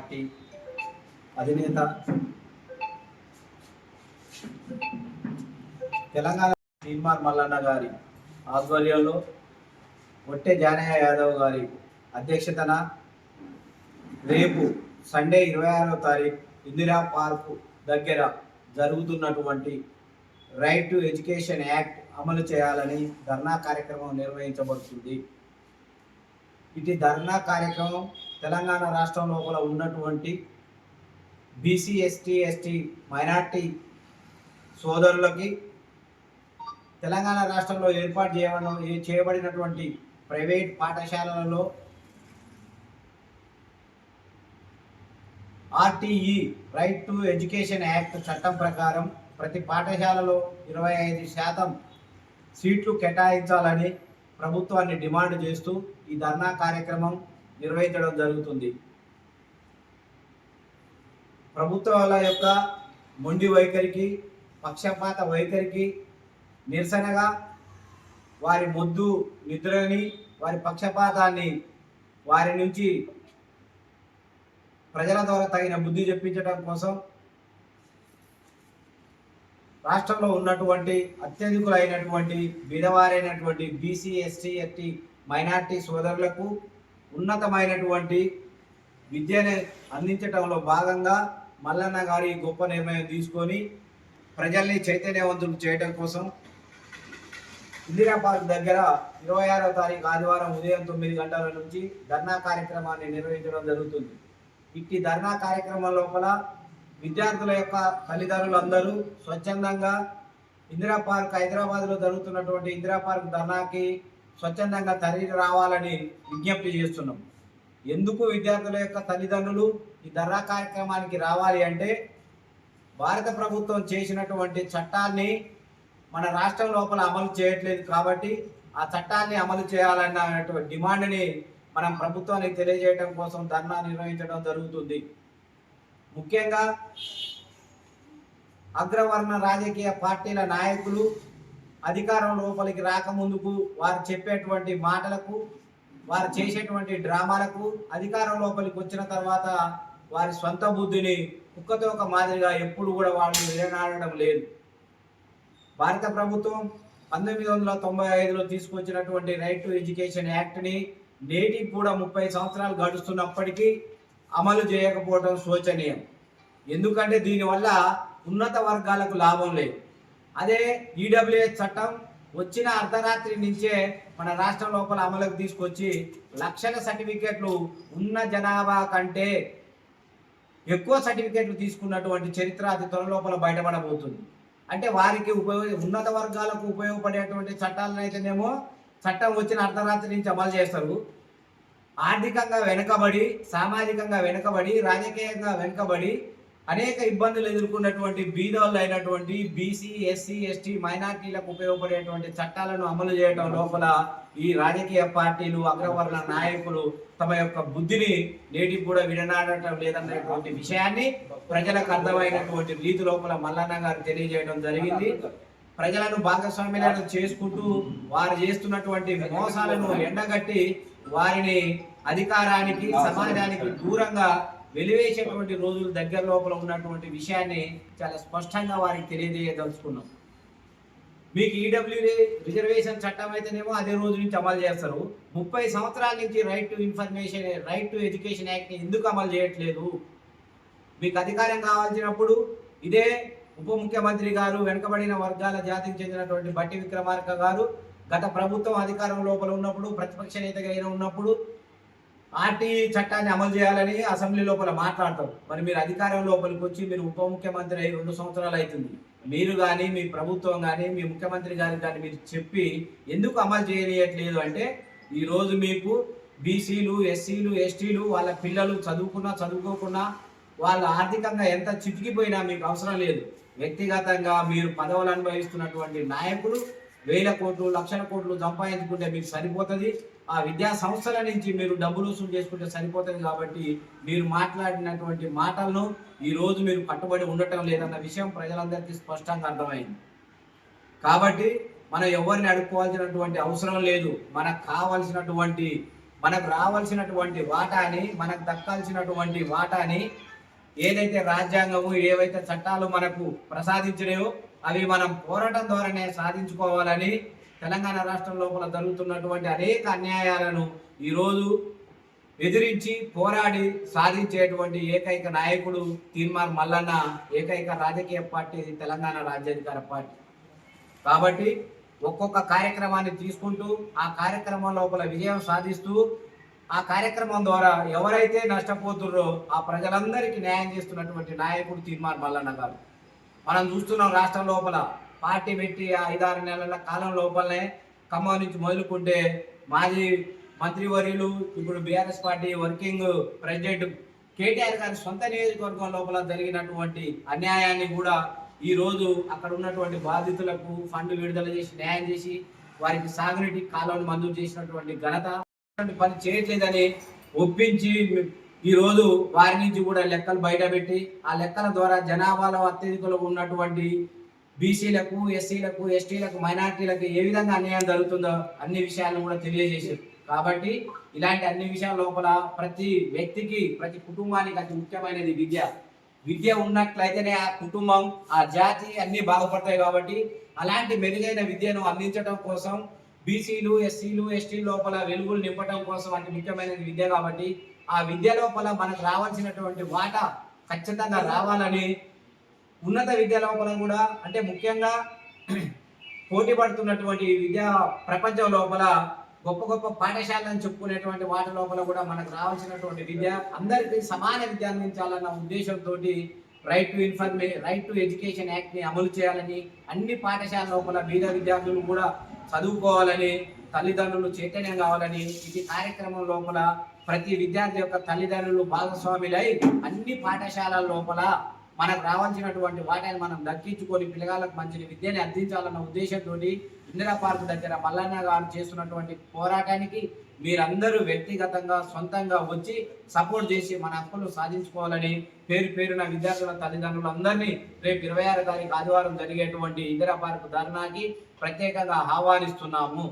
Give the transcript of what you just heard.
Party అధినేత తెలంగాణ తీన్మార్ మల్లన్న గారి ఆధ్వర్యంలో ఒట్టె జానయ్య యాదవ్ గారి అధ్యక్షతన రేపు సండే 26వ తారీఖు ఇందిరా పార్క్ దగ్గర జరుగుతున్నటువంటి రైట్ టు ఎడ్యుకేషన్ యాక్ట్ అమలు చేయాలని ధర్నా కార్యక్రమం నిర్వహించబడుతుంది. ఇటు ధర్నా కార్యక్రమం తెలంగాణ రాష్ట్రం లోపల ఉన్నటువంటి బీసీ ఎస్టీ మైనార్టీ సోదరులకి తెలంగాణ రాష్ట్రంలో ఏర్పాటు చేయబడినటువంటి ప్రైవేట్ పాఠశాలలలో RTE right to education act చట్టం ప్రకారం ప్రతి పాఠశాలలో 25% సీట్లు కేటాయించాలని ప్రభుత్వాన్ని డిమాండ్ చేస్తూ ఈ ధర్నా కార్యక్రమం నిర్వహించడం జరుగుతుంది. ప్రభుత్వాల యొక్క మొండి వైఖరికి, పక్షపాత వైఖరికి నిరసనగా వారి మొద్దు నిద్రని, వారి పక్షపాతాన్ని వారి నుంచి ప్రజల ద్వారా తగిన బుద్ధి చెప్పించడం కోసం రాష్ట్రంలో ఉన్నటువంటి అత్యధికులైనటువంటి బీదవారైనటువంటి బీసీ ఎస్టీ మైనార్టీ సోదరులకు ఉన్నతమైనటువంటి విద్యను అందించడంలో భాగంగా మల్లన్న గారి గొప్ప నిర్ణయం తీసుకొని ప్రజల్ని చైతన్యవంతులు చేయడం కోసం ఇందిరా పార్క్ దగ్గర 26వ తారీఖు ఆదివారం ఉదయం 9 గంటల నుంచి ధర్నా కార్యక్రమాన్ని నిర్వహించడం జరుగుతుంది. ఇట్టి ధర్నా కార్యక్రమం లోపల విద్యార్థుల యొక్క తల్లిదండ్రులందరూ స్వచ్ఛందంగా ఇందిరా పార్క్ హైదరాబాద్లో జరుగుతున్నటువంటి ఇందిరా పార్క్ ధర్నాకి స్వచ్ఛందంగా తరలి రావాలని విజ్ఞప్తి చేస్తున్నాం. ఎందుకు విద్యార్థుల యొక్క తల్లిదండ్రులు ఈ ధర్నా కార్యక్రమానికి రావాలి అంటే, భారత ప్రభుత్వం చేసినటువంటి చట్టాన్ని మన రాష్ట్రం లోపల అమలు చేయట్లేదు కాబట్టి ఆ చట్టాన్ని అమలు చేయాలన్నటువంటి డిమాండ్ని మనం ప్రభుత్వానికి తెలియజేయడం కోసం ధర్నా నిర్వహించడం జరుగుతుంది. ముఖ్యంగా అగ్రవర్ణ రాజకీయ పార్టీల నాయకులు అధికారం లోపలికి రాకముందుకు వారు చెప్పేటువంటి మాటలకు, వారు చేసేటువంటి డ్రామాలకు అధికారం లోపలికి వచ్చిన తర్వాత వారి స్వంత బుద్ధిని కుక్కతోక మాదిరిగా ఎప్పుడు కూడా వాళ్ళు విడనాడడం లేదు. భారత ప్రభుత్వం 1995లో తీసుకొచ్చినటువంటి రైట్ టు ఎడ్యుకేషన్ యాక్ట్ని నేటికి కూడా 30 సంవత్సరాలు గడుస్తున్నప్పటికీ అమలు చేయకపోవడం శోచనీయం. ఎందుకంటే దీనివల్ల ఉన్నత వర్గాలకు లాభం లేదు. అదే ఈడబ్ల్యూఎస్ చట్టం వచ్చిన అర్ధరాత్రి నుంచే మన రాష్ట్రం లోపల అమలుకు తీసుకొచ్చి లక్షల సర్టిఫికెట్లు ఉన్న జనాభా కంటే ఎక్కువ సర్టిఫికెట్లు తీసుకున్నటువంటి చరిత్ర అతి త్వర లోపల బయటపడబోతుంది. అంటే వారికి ఉన్నత వర్గాలకు ఉపయోగపడేటువంటి చట్టాలను అయితేనేమో చట్టం వచ్చిన అర్ధరాత్రి నుంచి అమలు చేస్తారు. ఆర్థికంగా వెనుకబడి, సామాజికంగా వెనుకబడి, రాజకీయంగా వెనుకబడి అనేక ఇబ్బందులు ఎదుర్కొన్నటువంటి బీదోళ్ళు అయినటువంటి బీసీ ఎస్టీ మైనార్టీలకు ఉపయోగపడేటువంటి చట్టాలను అమలు చేయడం లోపల ఈ రాజకీయ పార్టీలు, అగ్రవర్ణ నాయకులు తమ యొక్క బుద్ధిని నేటికి కూడా విడనాడటం లేదన్నటువంటి విషయాన్ని ప్రజలకు అర్థమైనటువంటి రీతి లోపల మల్లన్న గారు తెలియజేయడం జరిగింది. ప్రజలను భాగస్వామ్యాలను చేసుకుంటూ వారు చేస్తున్నటువంటి మోసాలను ఎండగట్టి వారిని అధికారానికి, సమాజానికి దూరంగా వెలివేసేటువంటి రోజులు దగ్గర లోపల ఉన్నటువంటి విషయాన్ని చాలా స్పష్టంగా వారికి తెలియజేయదలుచుకున్నాం. మీకు ఈడబ్ల్యూఏ రిజర్వేషన్ చట్టం అయితేనేమో అదే రోజు నుంచి అమలు చేస్తారు. 30 సంవత్సరాల నుంచి రైట్ టు ఎడ్యుకేషన్ యాక్ట్ ఎందుకు అమలు చేయట్లేదు? మీకు అధికారం కావాల్సినప్పుడు ఇదే ఉప ముఖ్యమంత్రి గారు, వెనుకబడిన వర్గాల జాతికి చెందినటువంటి బట్టి విక్రమార్క గారు గత ప్రభుత్వం అధికారం లోపల ఉన్నప్పుడు, ప్రతిపక్ష నేతగా ఉన్నప్పుడు ఆర్టీఈ చట్టాన్ని అమలు చేయాలని అసెంబ్లీ లోపల మాట్లాడతారు. మరి మీరు అధికారం లోపలికి వచ్చి మీరు ఉప ముఖ్యమంత్రి అయి 2 సంవత్సరాలు అవుతుంది. మీరు కానీ, మీ ప్రభుత్వం కానీ, మీ ముఖ్యమంత్రి గారికి కానీ మీరు చెప్పి ఎందుకు అమలు చేయట్లేదు అంటే, ఈరోజు మీకు బీసీలు, ఎస్సీలు, ఎస్టీలు వాళ్ళ పిల్లలు చదువుకున్నా చదువుకోకున్నా వాళ్ళు ఆర్థికంగా ఎంత చితికిపోయినా మీకు అవసరం లేదు. వ్యక్తిగతంగా మీరు పదవులు అనుభవిస్తున్నటువంటి నాయకులు 1000 కోట్లు, లక్షల కోట్లు సంపాదించుకుంటే మీకు సరిపోతుంది. ఆ విద్యా సంస్థల నుంచి మీరు డబ్బులు వసూలు చేసుకుంటే సరిపోతుంది. కాబట్టి మీరు మాట్లాడినటువంటి మాటలను ఈరోజు మీరు కట్టుబడి ఉండటం లేదన్న విషయం ప్రజలందరికీ స్పష్టంగా అర్థమైంది. కాబట్టి మనం ఎవరిని అడుక్కోవాల్సినటువంటి అవసరం లేదు. మనకు కావాల్సినటువంటి మనకు రావాల్సినటువంటి వాటాని, మనకు దక్కాల్సినటువంటి వాటాని ఏదైతే రాజ్యాంగము, ఏవైతే చట్టాలు మనకు ప్రసాదించినాయో అవి మనం పోరాటం ద్వారానే సాధించుకోవాలని తెలంగాణ రాష్ట్రం లోపల జరుగుతున్నటువంటి అనేక అన్యాయాలను ఈరోజు ఎదిరించి పోరాడి సాధించేటువంటి ఏకైక నాయకుడు తీన్మార్ మల్లన్న, ఏకైక రాజకీయ పార్టీ తెలంగాణ రాజ్యాధికార పార్టీ. కాబట్టి ఒక్కొక్క కార్యక్రమాన్ని తీసుకుంటూ ఆ కార్యక్రమం లోపల విజయం సాధిస్తూ ఆ కార్యక్రమం ద్వారా ఎవరైతే నష్టపోతుర్రో ఆ ప్రజలందరికీ న్యాయం చేస్తున్నటువంటి నాయకుడు తీన్మార్ మల్లన్న గారు. మనం చూస్తున్నాం రాష్ట్రం లోపల పార్టీ పెట్టి 5-6 నెలల కాలం లోపలనే ఖమ్మం నుంచి మొదలుకుంటే మాజీ మంత్రివర్యులు, ఇప్పుడు BRS party working president KTR గారి సొంత నియోజకవర్గం లోపల జరిగినటువంటి అన్యాయాన్ని కూడా ఈ రోజు అక్కడ ఉన్నటువంటి బాధితులకు ఫండ్ విడుదల చేసి న్యాయం చేసి వారికి సాగునీటి కాలువను మంజూరు చేసినటువంటి ఘనత పని చేయట్లేదని ఒప్పించి ఈ రోజు వారి నుంచి కూడా లెక్కలు బయటపెట్టి ఆ లెక్కల ద్వారా జనాభాలో అత్యధికలో ఉన్నటువంటి బీసీలకు, ఎస్సీలకు, ఎస్టీలకు, మైనార్టీలకు ఏ విధంగా అన్యాయం జరుగుతుందో అన్ని విషయాలను కూడా తెలియజేశారు. కాబట్టి ఇలాంటి అన్ని విషయాల లోపల ప్రతి వ్యక్తికి, ప్రతి కుటుంబానికి అతి ముఖ్యమైనది విద్య. విద్య ఉన్నట్లయితేనే ఆ కుటుంబం, ఆ జాతి అన్ని బాగుపడతాయి. కాబట్టి అలాంటి మెరుగైన విద్యను అందించడం కోసం బీసీలు, ఎస్సీలు, ఎస్టీ లోపల వెలుగులు నింపడం కోసం అతి ముఖ్యమైనది విద్య. కాబట్టి ఆ విద్య లోపల మనకు రావాల్సినటువంటి వాటా ఖచ్చితంగా రావాలని ఉన్నత విద్య లోపల కూడా, అంటే ముఖ్యంగా పోటీ పడుతున్నటువంటి విద్యా ప్రపంచం లోపల గొప్ప గొప్ప పాఠశాలను చెప్పుకునేటువంటి వాటి లోపల కూడా మనకు రావాల్సినటువంటి విద్య అందరికీ సమాన విద్య అందించాలన్న ఉద్దేశంతో రైట్ టు ఎడ్యుకేషన్ యాక్ట్ ని అమలు చేయాలని, అన్ని పాఠశాల లోపల బీద విద్యార్థులు కూడా చదువుకోవాలని, తల్లిదండ్రులు చైతన్యం కావాలని, ఇది కార్యక్రమం లోపల ప్రతి విద్యార్థి యొక్క తల్లిదండ్రులు భాగస్వాములై అన్ని పాఠశాలల లోపల మనకు రావాల్సినటువంటి వాటిని మనం దక్కించుకొని పిల్లగాళ్ళకు మంచి విద్యని అందించాలన్న ఉద్దేశంతో ఇందిరా పార్క్ దగ్గర మల్లన్న గారు చేస్తున్నటువంటి పోరాటానికి మీరందరూ వ్యక్తిగతంగా సొంతంగా వచ్చి సపోర్ట్ చేసి మన హక్కులు సాధించుకోవాలని పేరున విద్యార్థుల తల్లిదండ్రులందరినీ రేపు 26 తారీఖు ఆదివారం జరిగేటువంటి ఇందిరా పార్క్ ధర్నాకి ప్రత్యేకంగా ఆహ్వానిస్తున్నాము.